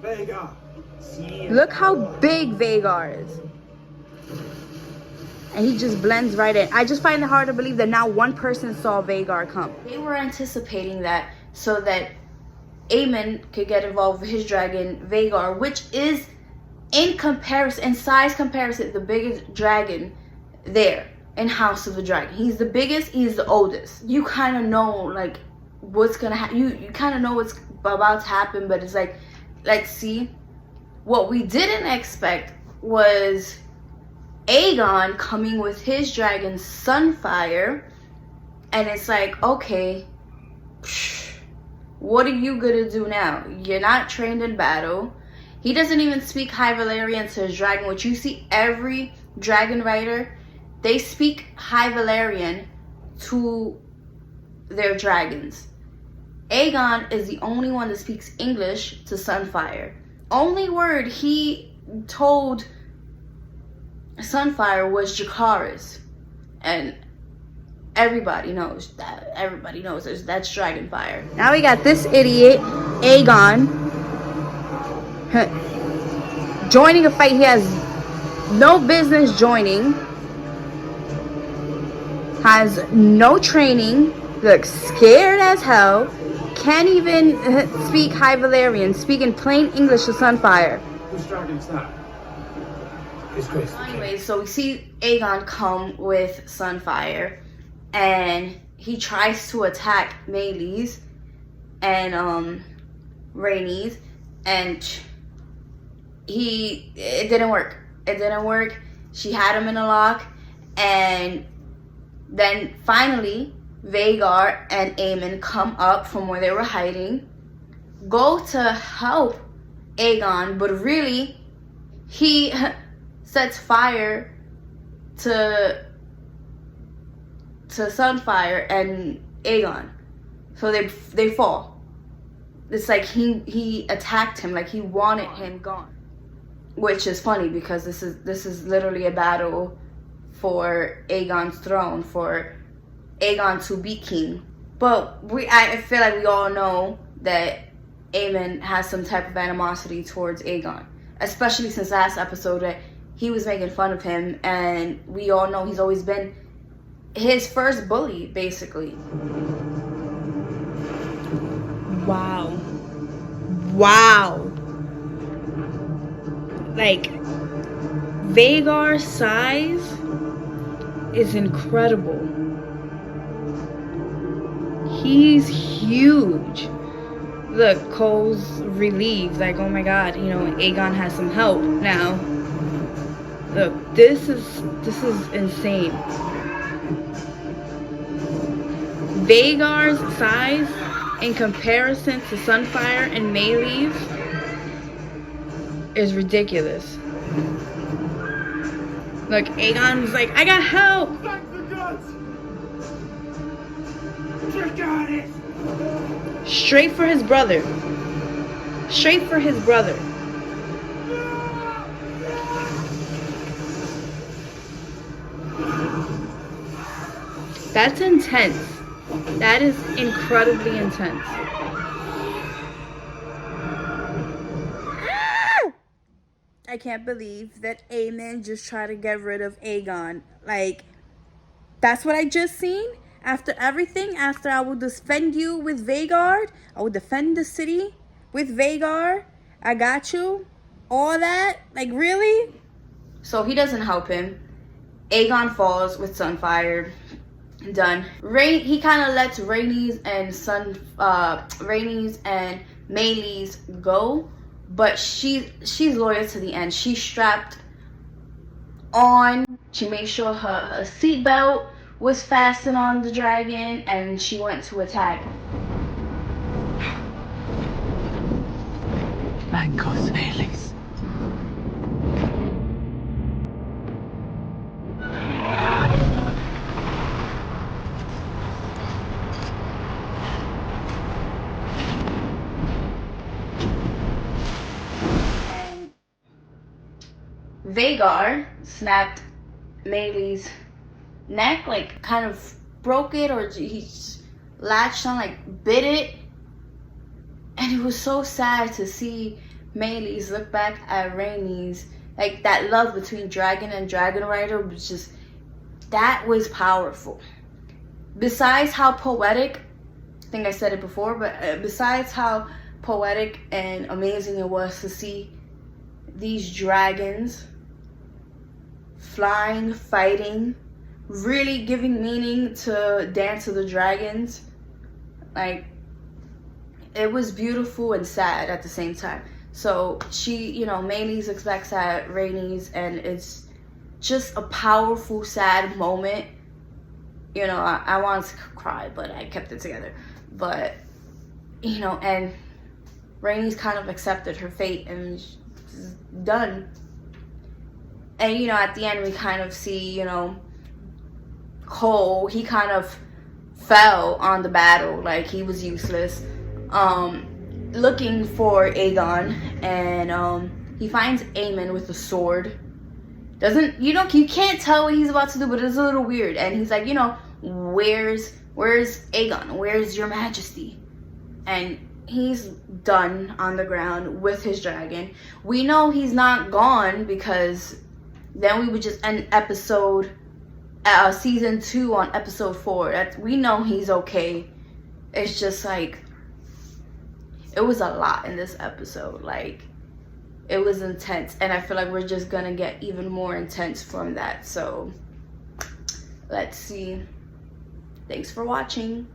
Vega. See. Look how big Vagar is. And he just blends right in. I just find it hard to believe that not one person saw Vagar come. They were anticipating that so that Aemon could get involved with his dragon Vagar, which is in comparison, in size comparison, the biggest dragon there in House of the Dragon. He's the biggest, he's the oldest. You kind of know like what's gonna happen. You kind of know what's about to happen, but it's like, let's see. What we didn't expect was Aegon coming with his dragon Sunfire, and it's like, okay, what are you gonna do now? You're not trained in battle. He doesn't even speak High Valyrian to his dragon, which you see every dragon rider, they speak High Valyrian to their dragons. Aegon is the only one that speaks English to Sunfire. Only word he told Sunfire was Jacaerys, and everybody knows that. Everybody knows that's Dragonfire. Now we got this idiot Aegon joining a fight he has no business joining, has no training, looks scared as hell, can't even speak High Valyrian, speaking plain English to Sunfire. Whose dragon is that? His Grace. Anyway, so we see Aegon come with Sunfire, and he tries to attack Meleys and Rhaenys, and it didn't work. It didn't work. She had him in a lock, and then finally Vagar and Aemon come up from where they were hiding, go to help Aegon, but really he sets fire to Sunfire and Aegon, so they fall. It's like he attacked him, like he wanted him gone, which is funny because this is literally a battle for Aegon's throne, for Aegon to be king. But I feel like we all know that Aemon has some type of animosity towards Aegon, especially since last episode that he was making fun of him, and we all know he's always been his first bully, basically. Wow. Like, Vagar's size is incredible. He's huge. Look, Cole's relieved, like, oh my god, Aegon has some help now. Look, this is insane. Vagar's size in comparison to Sunfire and Meleys is ridiculous. Look, Aegon's like, I got help! Back the guts! Check on it! Straight for his brother. Straight for his brother. That's intense. That is incredibly intense. I can't believe that Aemon just tried to get rid of Aegon. Like, that's what I just seen? After everything, after I will defend you with Vagar, I will defend the city with Vagar, I got you, all that, like, really? So he doesn't help him. Aegon falls with Sunfire. Done. He kind of lets Rhaenys and Meleys go, but she's loyal to the end. She's strapped on. She made sure her seatbelt was fastened on the dragon, and she went to attack. Mancos Meleys. Vagar snapped Meleys' neck, like kind of broke it, or he latched on, like bit it. And it was so sad to see Maylis look back at Rhaenys, like that love between dragon and dragon rider was just, that was powerful. Besides how poetic, I think I said it before, but besides how poetic and amazing it was to see these dragons flying, fighting, really giving meaning to Dance of the Dragons, like, it was beautiful and sad at the same time. So she, you know, Maylis looks back at Rhaenys, and it's just a powerful, sad moment. You know, I wanted to cry, but I kept it together. But, you know, and Rhaenys kind of accepted her fate and she's done. And, you know, at the end we kind of see, you know, Cole, he kind of fell on the battle, like he was useless, looking for Aegon, and he finds Aemon with a sword. You can't tell what he's about to do, but it's a little weird. And he's like, you know, where's Aegon? Where's your majesty? And he's done on the ground with his dragon. We know he's not gone, because then we would just end season 2 on episode 4. We know he's okay. It's just like, it was a lot in this episode. Like, it was intense, and I feel like we're just gonna get even more intense from that. So let's see. Thanks for watching.